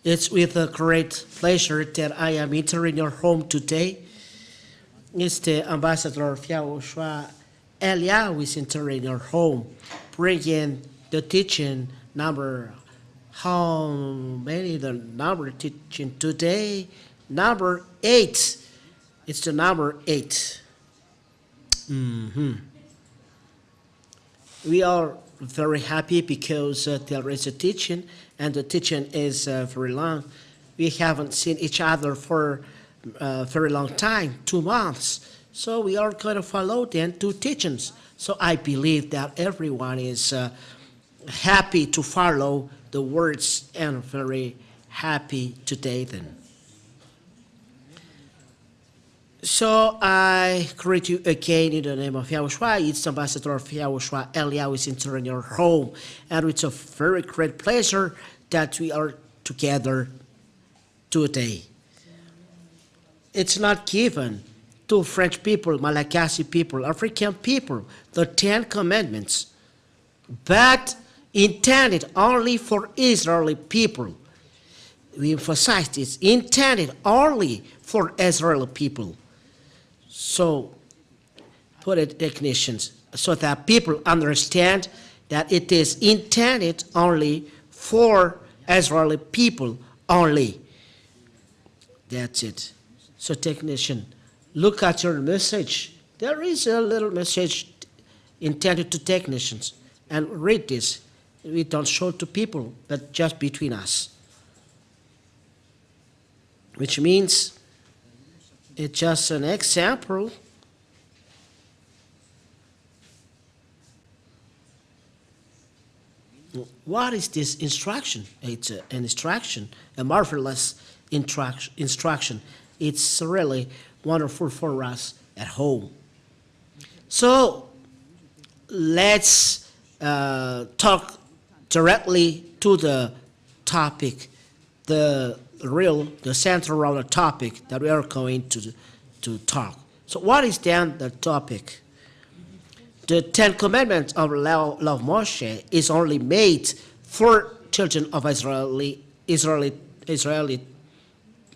It's with a great pleasure that I am entering your home today. It's the ambassador of YAHOSHUAH Elia who is entering your home, bringing the teaching number. How many the number teaching today? Number 8. It's the number 8. We are very happy because there is a teaching, and the teaching is very long. We haven't seen each other for a very long time, 2 months. So we are going to follow then 2 teachings. So I believe that everyone is happy to follow the words and very happy today then. So I greet you again in the name of YAHOSHUAH. It's the ambassador of YAHOSHUAH Elia who is entering your home. And it's a very great pleasure that we are together today. It's not given to French people, Malagasy people, African people, the 10 commandments, but intended only for Israeli people. We emphasize this, intended only for Israeli people. So, put it definitions so that people understand that it is intended only for Israeli people only. That's it. So, technician, look at your message. There is a little message intended to technicians, and read this. We don't show it to people, but just between us. Which means it's just an example. What is this instruction? It's an instruction, a marvelous instruction. It's really wonderful for us at home. So let's talk directly to the topic, the central topic that we are going to talk. So what is then the topic? The 10 commandments of law of Moshe is only made for children of Israeli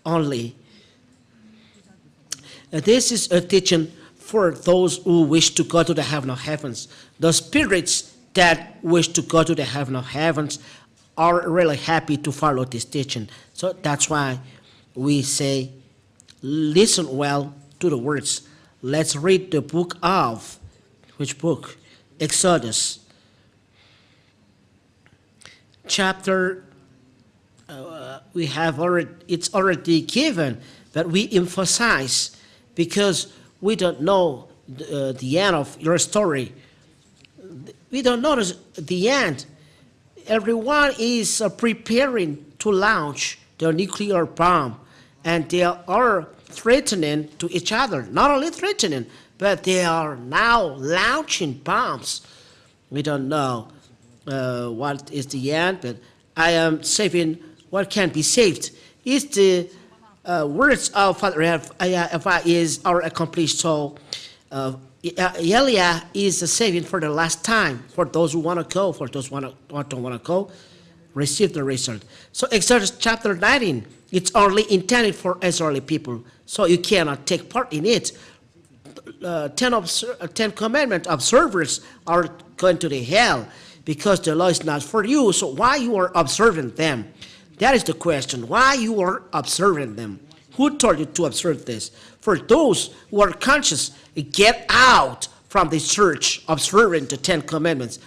only. This is a teaching for those who wish to go to the heaven of heavens. The spirits that wish to go to the heaven of heavens are really happy to follow this teaching. So that's why we say, listen well to the words. Let's read the book of, which book? Exodus. Chapter, we have already, it's already given, but we emphasize because we don't know the end of your story. We don't know the end. Everyone is preparing to launch the nuclear bomb, and they are threatening to each other. Not only threatening, but they are now launching bombs. We don't know what is the end, but I am saving what can be saved. It's the words of Father YAHVAH is our accomplished soul. Elia is the saving for the last time, for those who want to go, for those who don't want to go, receive the result. So Exodus chapter 19, it's only intended for Israeli people, so you cannot take part in it. 10 commandment observers are going to the hell because the law is not for you, so why you are observing them? That is the question, why you are observing them? Who told you to observe this? For those who are conscious, get out from the church observing the 10 commandments.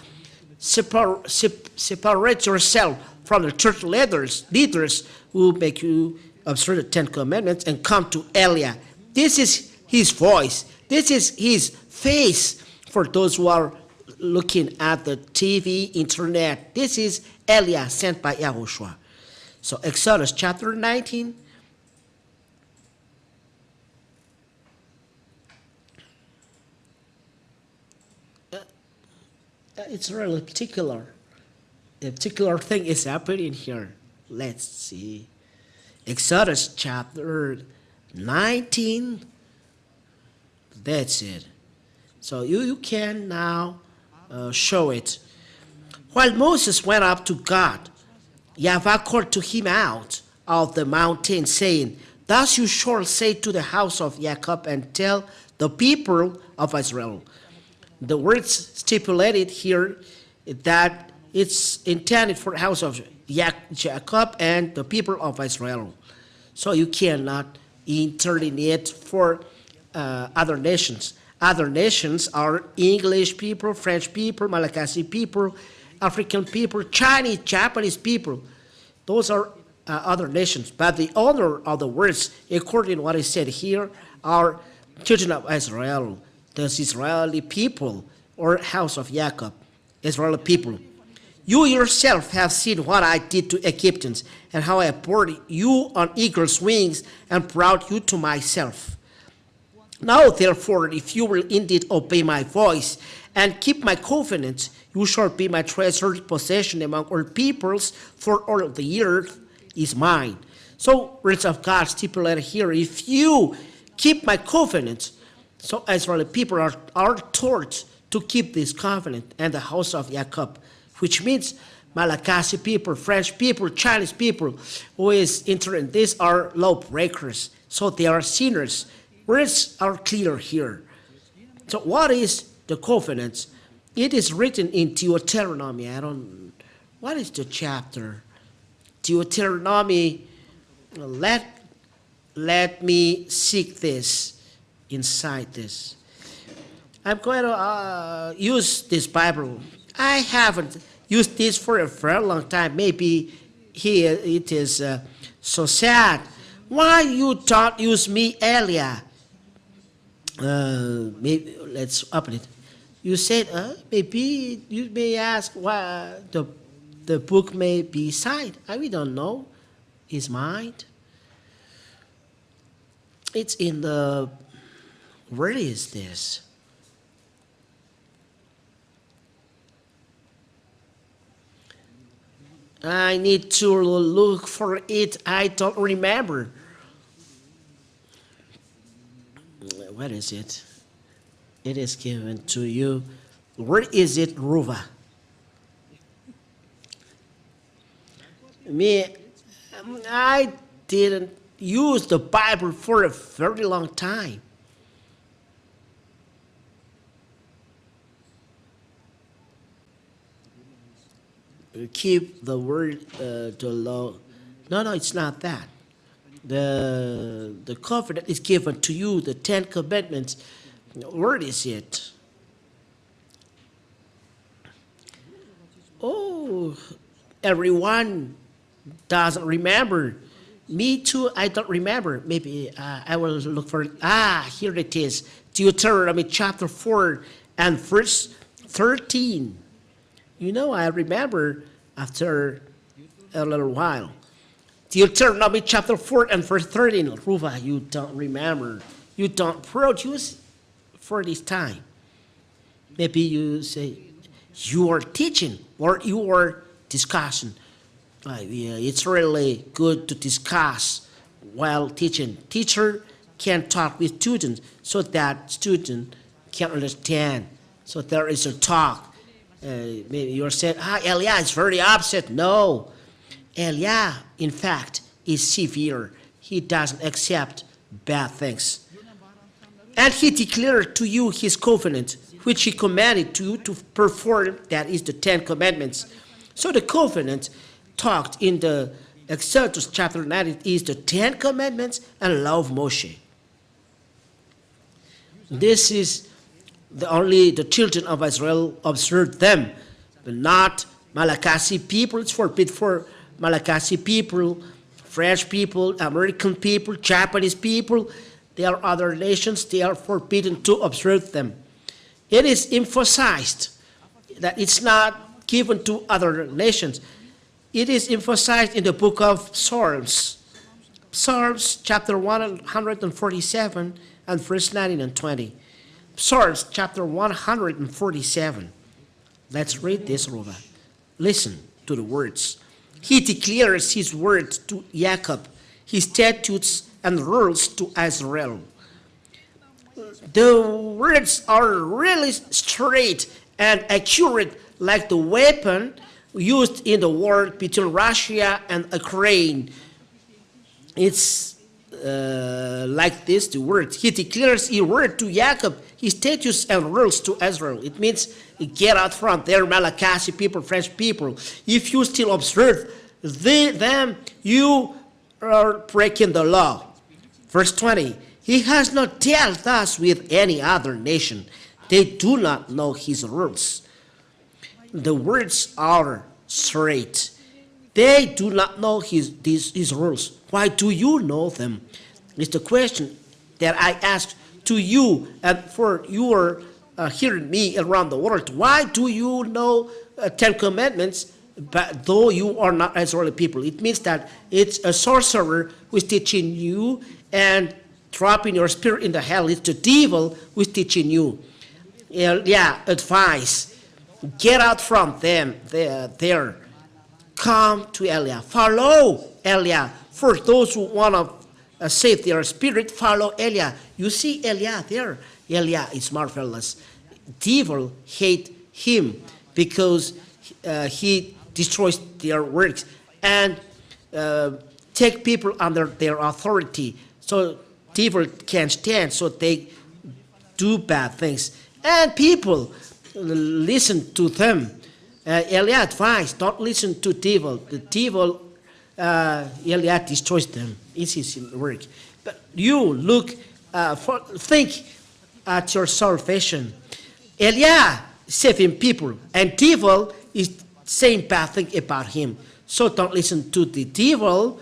Separate yourself from the church leaders who make you observe the 10 commandments and come to Elia. This is his voice. This is his face for those who are looking at the TV, internet. This is Elia sent by YAHOSHUAH. So Exodus chapter 19. It's really particular. A particular thing is happening here. Let's see. Exodus chapter 19. That's it. So you can now show it. While Moses went up to God, YAHVAH called to him out of the mountain, saying, thus you shall say to the house of Jacob and tell the people of Israel. The words stipulated here that it's intended for the house of Jacob and the people of Israel. So you cannot interpret it for other nations. Other nations are English people, French people, Malagasy people, African people, Chinese, Japanese people. Those are other nations. But the owner of the words, according to what is said here, are children of Israel, the Israeli people, or house of Jacob, Israeli people. You yourself have seen what I did to Egyptians, and how I brought you on eagle's wings and brought you to myself. Now, therefore, if you will indeed obey my voice and keep my covenant, you shall be my treasured possession among all peoples, for all of the earth is mine. So, words of God stipulated here, if you keep my covenant, so Israeli people are taught to keep this covenant and the house of Jacob, which means Malagasy people, French people, Chinese people who is interested. These are lawbreakers, so they are sinners. Words are clear here. So what is the covenant? It is written in Deuteronomy. What is the chapter? Deuteronomy. Let me seek this inside this. I'm going to use this Bible. I haven't used this for a very long time. Maybe here it is so sad. Why you don't use me earlier? Maybe let's open it. You said maybe you may ask why the book may be signed. We don't know. His mind. It's in the. Where is this? I need to look for it. I don't remember. What is it? It is given to you. Where is it, Ruva? I didn't use the Bible for a very long time. Keep the word, the law. No, it's not that. The covenant is given to you, the 10 commandments. Where is it? Oh, everyone doesn't remember. Me too, I don't remember. Maybe I will look for it. Here it is. Deuteronomy chapter 4 and verse 13. You know, I remember after a little while. Deuteronomy chapter 4 and verse 13. Ruva, you don't remember. You don't produce for this time. Maybe you say, you are teaching or you are discussing. Yeah, it's really good to discuss while teaching. Teacher can talk with students so that student can understand. So there is a talk. Maybe you're saying, Elia is very upset. No. Elia, in fact, is severe. He doesn't accept bad things. And he declared to you his covenant, which he commanded to you to perform, that is the 10 commandments. So the covenant talked in the Exodus chapter 9 is the 10 commandments and law of Moshe. This is only the children of Israel observed them, but not Malagasy people. It's forbidden for Malagasy people, French people, American people, Japanese people. They are other nations. They are forbidden to observe them. It is emphasized that it's not given to other nations. It is emphasized in the book of Psalms. Psalms chapter 147 and verse 19 and 20. Psalms chapter 147. Let's read this, Ruva. Listen to the words. He declares his words to Jacob, his statutes and rules to Israel. The words are really straight and accurate, like the weapon used in the war between Russia and Ukraine. It's like this, the word. He declares a word to Jacob, his statutes and rules to Israel. It means get out from there, Malachi people, French people. If you still observe them, you are breaking the law. Verse 20, he has not dealt thus with any other nation. They do not know his rules. The words are straight. They do not know his rules. Why do you know them? It's the question that I ask to you and for you are hearing me around the world. Why do you know 10 Commandments, but though you are not Israeli people? It means that it's a sorcerer who is teaching you and dropping your spirit in the hell. It's the devil who is teaching you. Advice. Get out from them there. Come to Eliah. Follow Eliah. For those who want to save their spirit, follow Eliah. You see Eliah there. Eliah is marvelous. Devil hate him because he destroys their works and take people under their authority. So devil can't stand, so they do bad things. And people listen to them. Eliah advised, don't listen to devil. The devil, Eliah destroys them. It's his work. But you think at your salvation. Eliah saving people, and devil is saying bad thing about him. So don't listen to the devil.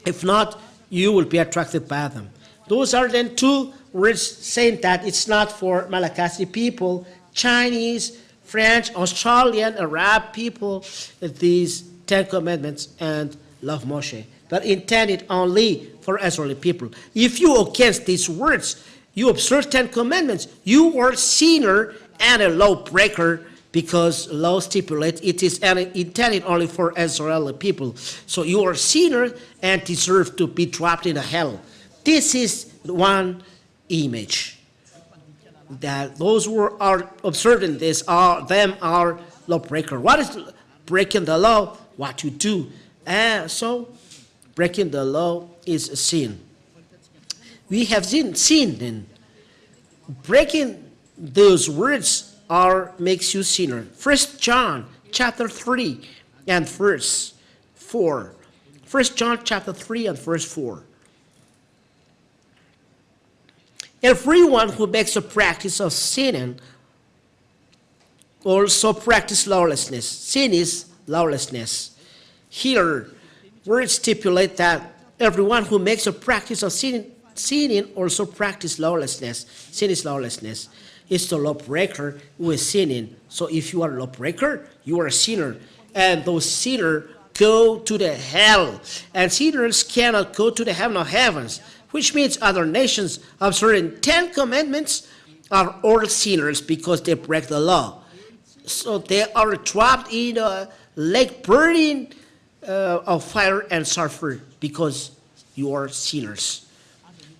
If not, you will be attracted by them. Those are then two words saying that it's not for Malagasy people, Chinese, French, Australian, Arab people, these 10 Commandments and love Moshe, but intended only for Israeli people. If you against these words, you observe 10 Commandments, you are sinner and a law breaker, because law stipulates it is intended only for Israeli people. So you are sinner and deserve to be dropped in hell. This is one image. That those who are observing this are lawbreaker. What is breaking the law? What you do. So breaking the law is a sin. We have sin then. Breaking those words makes you sinner. 1 John chapter 3 and verse 4. 1 John chapter 3 and verse 4. Everyone who makes a practice of sinning also practice lawlessness. Sin is lawlessness. Here, words stipulate that everyone who makes a practice of sinning also practice lawlessness. Sin is lawlessness. It's the lawbreaker who is sinning. So if you are a lawbreaker, you are a sinner. And those sinners go to the hell. And sinners cannot go to the heaven of heavens, which means other nations observing 10 Commandments are all sinners because they break the law. So they are trapped in a lake burning of fire and sulfur because you are sinners.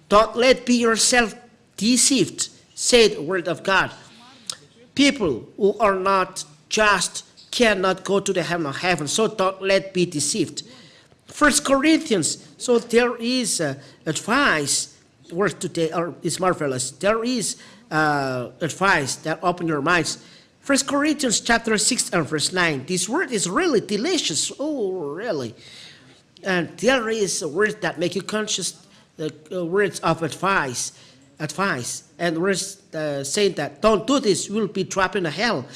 Don't let be yourself deceived, said the word of God. People who are not just cannot go to the heaven of heaven, so don't let be deceived. 1 Corinthians, so there is advice, word today is marvelous. There is advice that open your minds. 1 Corinthians chapter 6 and verse 9. This word is really delicious. Oh, really. And there is a word that make you conscious, the words of advice. And words saying that don't do this, you will be trapped in hell.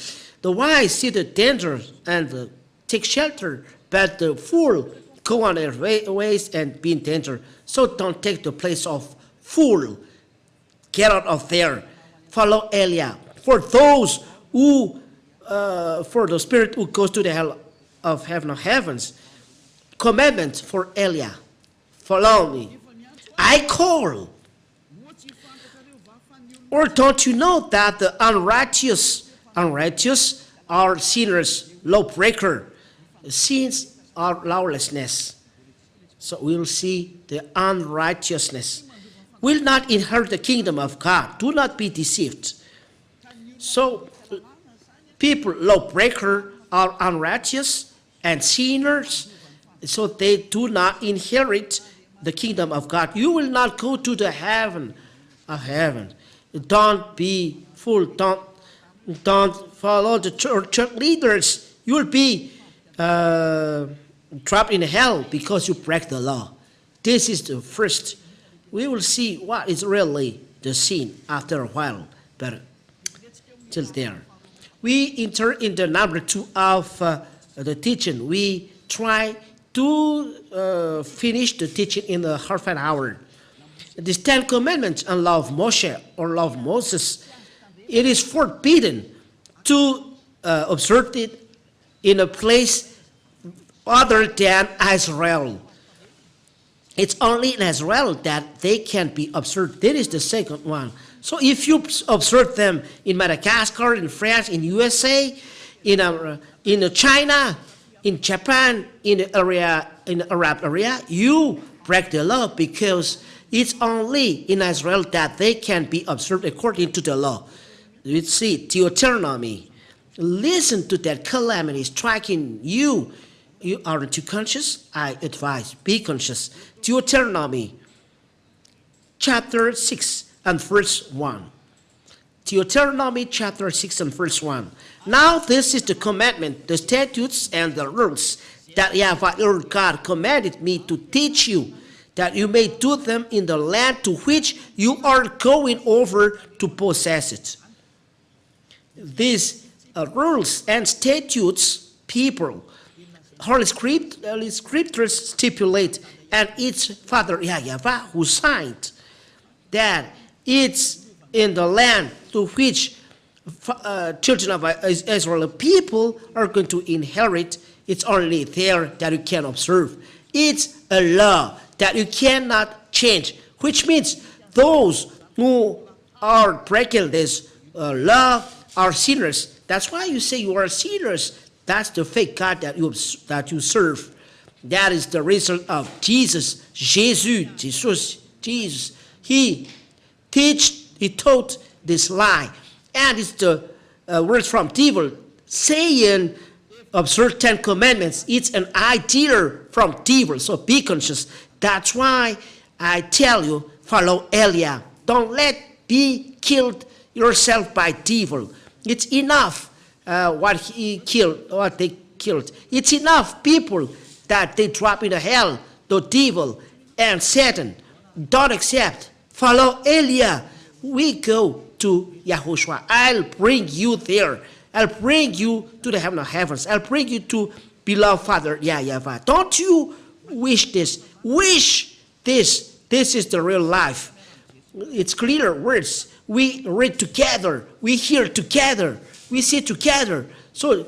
The wise see the danger and take shelter, but the fool go on their ways and be in danger. So don't take the place of fool. Get out of there. Follow Eliah. For those who, for the spirit who goes to the hell of heaven of heavens, commandment for Eliah. Follow me. I call. Or don't you know that the unrighteous are sinners, lawbreaker, sins are lawlessness. So we'll see the unrighteousness will not inherit the kingdom of God. Do not be deceived. So people, lawbreaker, are unrighteous and sinners, so they do not inherit the kingdom of God. You will not go to the heaven of heaven. Don't be fool. Don't follow the church leaders. You will be trapped in hell because you break the law. This is the first. We will see what is really the sin after a while, but till there. We enter in the number 2 of the teaching. We try to finish the teaching in a half an hour. These 10 commandments and law of Moshe or law of Moses, it is forbidden to observe it in a place other than Israel. It's only in Israel that they can be observed. That is the second one. So if you observe them in Madagascar, in France, in USA, in China, in Japan, in the Arab area, you break the law because it's only in Israel that they can be observed according to the law. You see, Deuteronomy. Listen to that calamity striking you. You aren't too conscious? I advise, be conscious. Deuteronomy chapter 6 and verse 1. Deuteronomy chapter 6 and verse 1. Now this is the commandment, the statutes and the rules that YAHVAH your God commanded me to teach you, that you may do them in the land to which you are going over to possess it. These rules and statutes, people, Holy Scriptures stipulate, and it's Father YAHVAH who signed that it's in the land to which children of Israel people are going to inherit. It's only there that you can observe. It's a law that you cannot change, which means those who are breaking this law are sinners. That's why you say you are sinners. That's the fake God that you serve. That is the result of Jesus. Jesus. He taught this lie. And it's the words from devil saying, observe 10 commandments. It's an idea from devil. So be conscious. That's why I tell you, follow Eliah. Don't be killed yourself by devil. It's enough what they killed. It's enough people that they drop into hell, the devil and Satan. Don't accept. Follow Eliah. We go to YAHOSHUAH. I'll bring you there. I'll bring you to the heaven of heavens. I'll bring you to beloved Father YAHVAH. Don't you wish this? Wish this. This is the real life. It's clear words. We read together. We hear together. We see together. So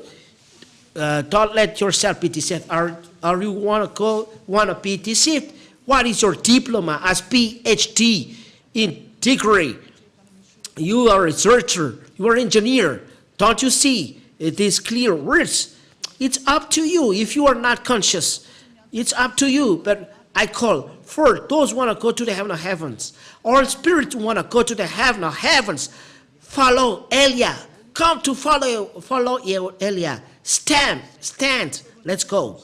don't let yourself be deceived. Are you want to be deceived? What is your diploma as PhD in degree? You are a researcher. You are an engineer. Don't you see these clear words? It's up to you. If you are not conscious, it's up to you. But I call for those who want to go to the heaven of heavens, or spirit who want to go to the heaven of heavens. Follow Eliah. Come to follow Eliah. Stand. Let's go.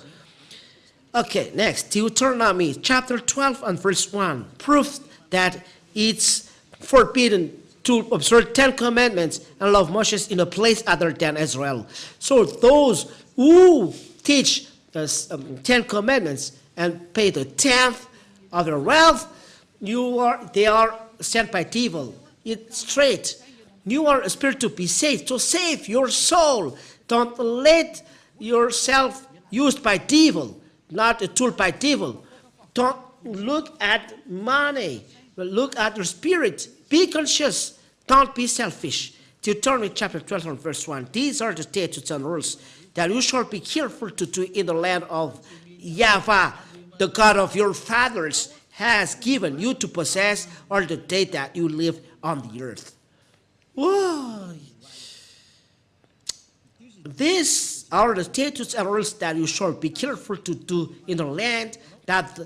Okay, next, Deuteronomy chapter 12 and verse 1. Proof that it's forbidden to observe 10 commandments and love Moses in a place other than Israel. So those who teach the 10 commandments and pay the 10th of their wealth, they are sent by devil. It's straight. You are a spirit to be saved. So save your soul. Don't let yourself used by devil, not a tool by devil. Don't look at money, but look at your spirit. Be conscious. Don't be selfish. Deuteronomy chapter 12 and verse 1. These are the statutes and rules that you shall be careful to do in the land of YAHVAH, the God of your fathers, has given you to possess all the day that you live on the earth. Whoa. These are the statutes and rules that you shall be careful to do in the land that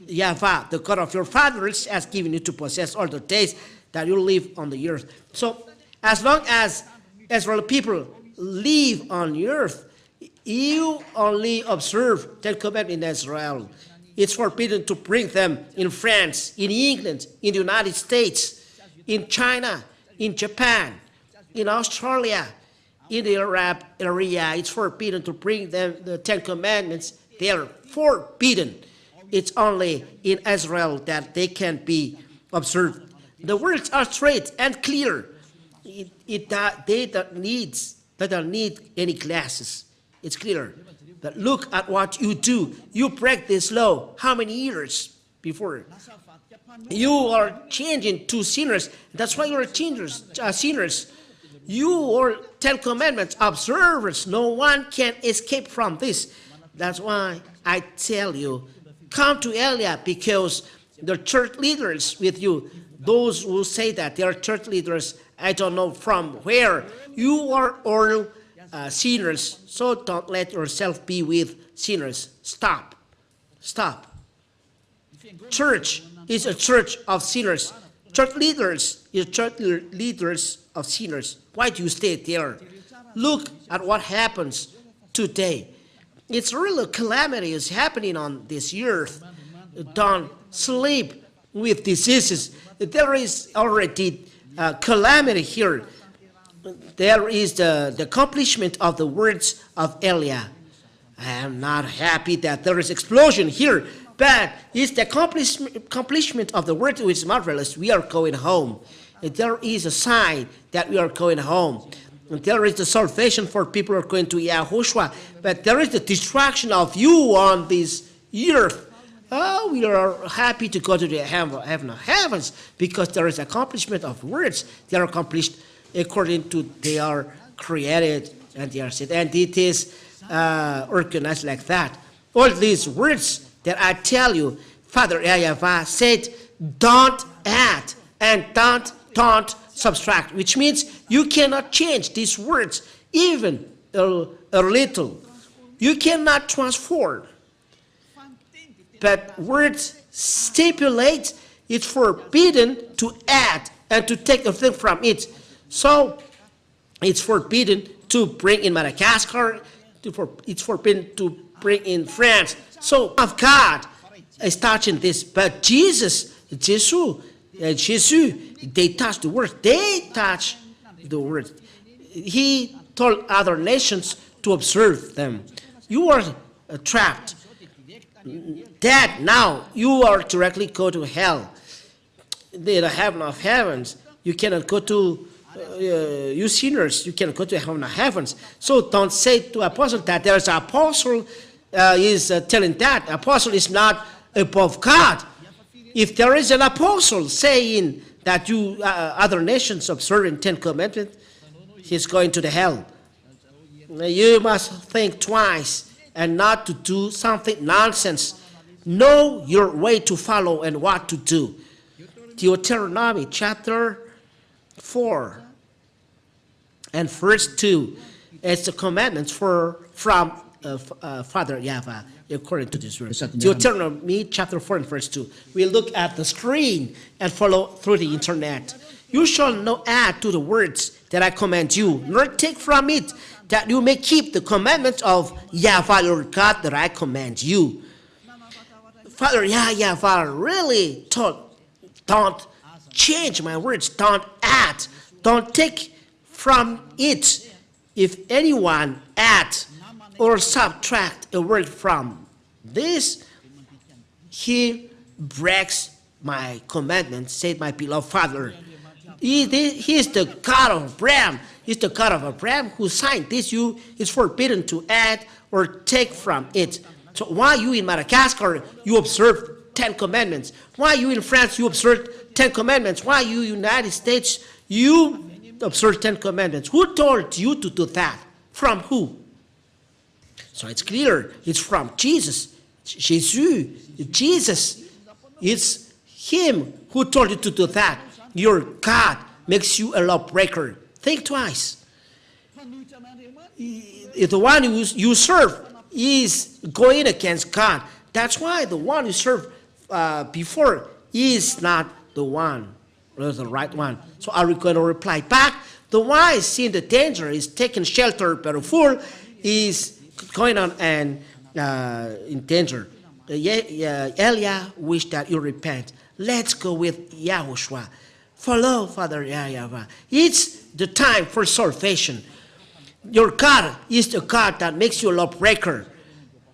YAHVAH, the God of your fathers, has given you to possess all the days that you live on the earth. So, as long as Israel people live on the earth, You only observe Ten Commandments in Israel. It's forbidden to bring them in France, in England, in the United States, in China, in Japan, in Australia, in the Arab area. It's forbidden to bring them the Ten Commandments. They are forbidden. It's only in Israel that they can be observed. The words are straight and clear. They don't need any glasses. It's clear. But look at what you do. You break this law how many years before? You are changing to sinners. That's why you are sinners. You are Ten Commandments observers. No one can escape from this. That's why I tell you, come to Elia, because the church leaders with you, those who say that they are church leaders, I don't know from where. You are all sinners, so don't let yourself be with sinners. Stop. Church is a church of sinners. Church leaders is church leaders of sinners. Why do you stay there? Look at what happens today. It's really a calamity is happening on this earth. Don't sleep with diseases. There is already calamity here. There is the accomplishment of the words of Elia. I am not happy that there is explosion here, but it's the accomplishment of the word which is marvelous. We are going home. And there is a sign that we are going home. And there is the salvation for people who are going to YAHOSHUAH, but there is the destruction of you on this earth. Oh, we are happy to go to the heaven of heavens because there is accomplishment of words. They are accomplished according to they are created and they are said. And it is organized like that. All these words that I tell you, Father YAHVAH said, don't add and don't subtract, which means you cannot change these words even a little. You cannot transform. But words stipulate it's forbidden to add and to take a thing from it. So it's forbidden to bring in Madagascar. It's forbidden to bring in France. So of God is touching this, but Jesus, they touch the word. They touch the word. He told other nations to observe them. You are trapped. Dead now. You are directly go to hell. The heaven of heavens. You cannot go to, you sinners, you cannot go to heaven of heavens. So don't say to apostle that there's an apostle is telling that. Apostle is not above God. If there is an apostle saying that you other nations observing Ten Commandments, he's going to the hell. You must think twice and not to do something nonsense. Know your way to follow and what to do. Deuteronomy chapter 4 and verse 2 is the commandments from Father YAHVAH according to this verse. Deuteronomy chapter 4 and verse 2. We look at the screen and follow through the internet. You shall not add to the words that I command you, nor take from it, that you may keep the commandments of YAHVAH your God that I command you. Father YAHVAH really told, don't change my words, don't add, don't take from it. If anyone add or subtract a word from this, he breaks my commandments, said my beloved Father. He is the God of Abraham. He's the God of Abraham who signed this. It's forbidden to add or take from it. So why you in Madagascar, you observe 10 commandments? Why you in France, you observe 10 commandments? Why you United States, you observe 10 commandments? Who told you to do that? From who? So it's clear, it's from Jesus. Jesus. It's him who told you to do that. Your God makes you a lawbreaker. Think twice. If the one you serve is going against God, that's why the one you serve before is not the one, or the right one. So are we going to reply back? The wise seeing the danger is taking shelter, but a fool is going on and in danger. Elia wished that you repent. Let's go with YAHOSHUAH. Follow Father YAHVAH. It's the time for salvation. Your God is the God that makes you a lawbreaker.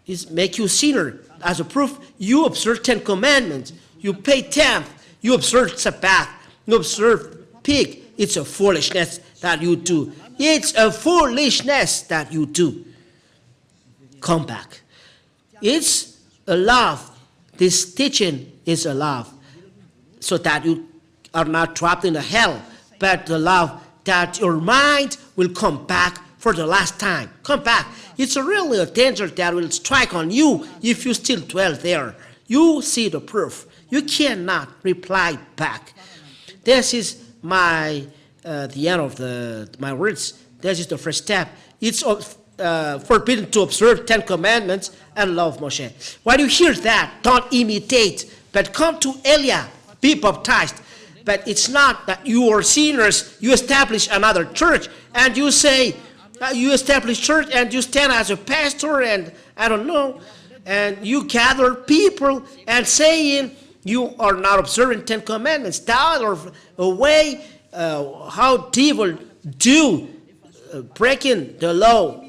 It makes you sinner. As a proof, you observe 10 commandments. You pay tenth. You observe Sabbath. You observe pig. It's a foolishness that you do. It's a foolishness that you do. Come back. It's a love. This teaching is a love. So that you are not trapped in the hell. But the love that your mind will come back for the last time. Come back. It's really a danger that will strike on you if you still dwell there. You see the proof. You cannot reply back. This is the end of my words. This is the first step. It's forbidden to observe 10 commandments and love Moshe. When you hear that, don't imitate, but come to Elia, be baptized. But it's not that you are sinners, you establish another church, and you say, you establish church, and you stand as a pastor, and I don't know, and you gather people and saying you are not observing 10 commandments. That are a way how devil do breaking the law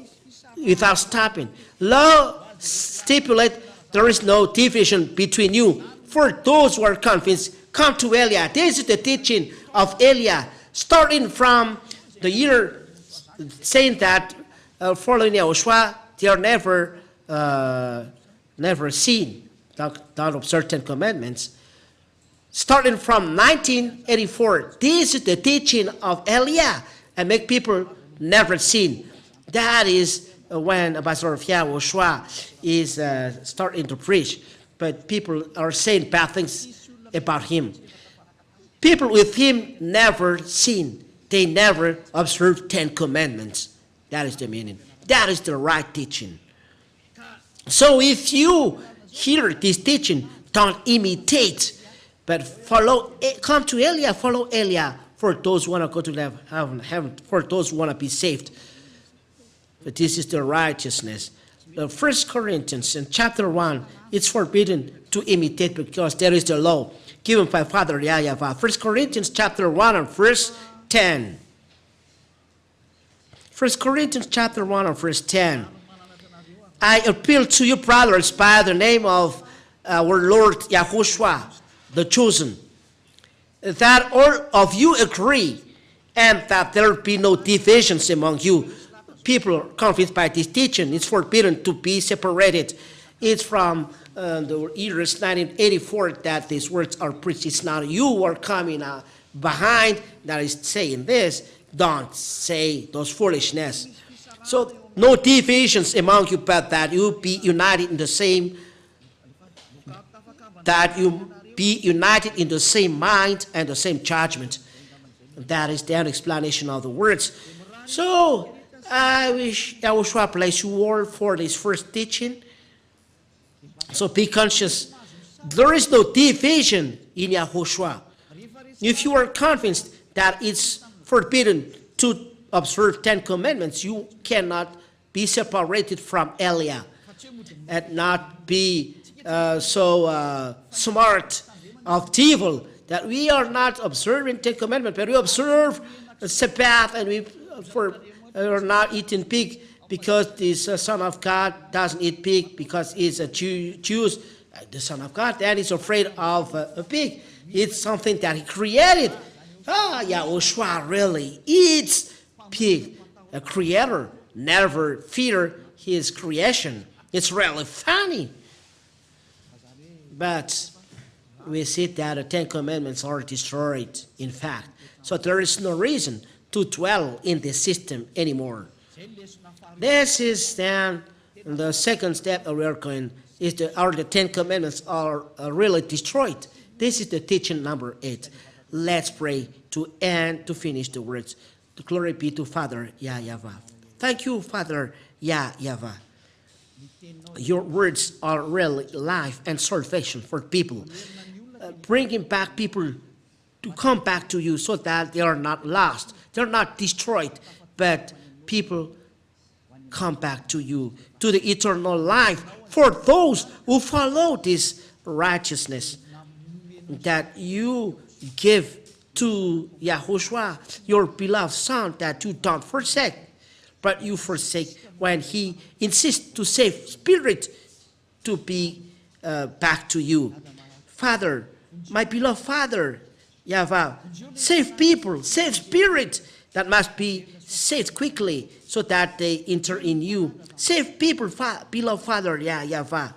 without stopping. Law stipulate there is no division between you. For those who are convinced, come to Elia. This is the teaching of Elia, starting from the year saying that following YAHOSHUAH, they are never seen, don't observe 10 commandments. Starting from 1984, this is the teaching of Elia, and make people never seen. That is when Ambassador of YAHOSHUAH is starting to preach, but people are saying bad things about him. People with him never seen. They never observe 10 commandments. That is the meaning. That is the right teaching. So if you hear this teaching, don't imitate, but follow. Come to Elia, follow Elia. For those who want to go to heaven, for those who want to be saved. But this is the righteousness. 1 Corinthians in chapter 1, it's forbidden to imitate because there is the law given by Father YAHVAH. 1 Corinthians chapter 1 and verse 10. 1 Corinthians chapter 1 and verse 10. I appeal to you, brothers, by the name of our Lord YAHOSHUAH, the chosen, that all of you agree, and that there be no divisions among you. People are convinced by this teaching. It's forbidden to be separated. It's from the years 1984 that these words are preached. It's not you who are coming behind that is saying this. Don't say those foolishness. So no divisions among you, but that you be united in the same, mind and the same judgment. That is the explanation of the words. So I wish YAHOSHUAH bless you all for this first teaching. So be conscious. There is no division in YAHOSHUAH. If you are convinced that it's forbidden to observe 10 commandments, you cannot be separated from Elia and not be so smart of evil that we are not observing 10 commandments, but we observe Sabbath and we are not eating pig because the Son of God doesn't eat pig because he's a Jew, the Son of God, and he's afraid of a pig. It's something that he created. YAHOSHUAH really eats pig. A creator never fear his creation. It's really funny. But we see that the 10 commandments are destroyed, in fact. So there is no reason to dwell in the system anymore. This is then the second step that we are going, is the 10 commandments are really destroyed. This is the teaching number 8. Let's pray to finish the words. The glory be to Father YAHVAH. Thank you, Father YAHVAH. Your words are really life and salvation for people. Bringing back people to come back to you so that they are not lost. They're not destroyed, but people come back to you, to the eternal life for those who follow this righteousness that you give to Yahushua, your beloved Son, that you don't forsake, but you forsake when he insists to save spirit to be back to you. Father, my beloved Father, YAHVAH, save people, save spirit that must be saved quickly so that they enter in you. Save people, beloved Father, YAHVAH.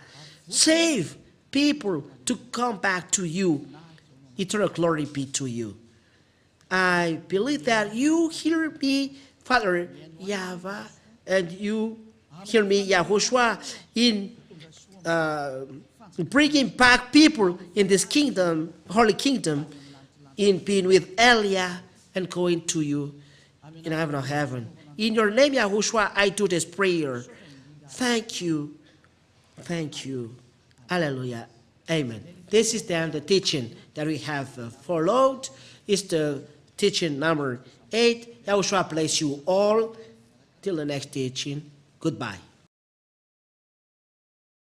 Save people to come back to you. Eternal glory be to you. I believe that you hear me, Father YAHVAH, and you hear me, Yahushua, in bringing back people in this kingdom, holy kingdom, in being with Elia and going to you in heaven of heaven. In your name, Yahushua, I do this prayer. Thank you. Thank you. Hallelujah. Amen. This is then the teaching that we have followed. It's the teaching number 8. Yahushua bless you all. Till the next teaching. Goodbye.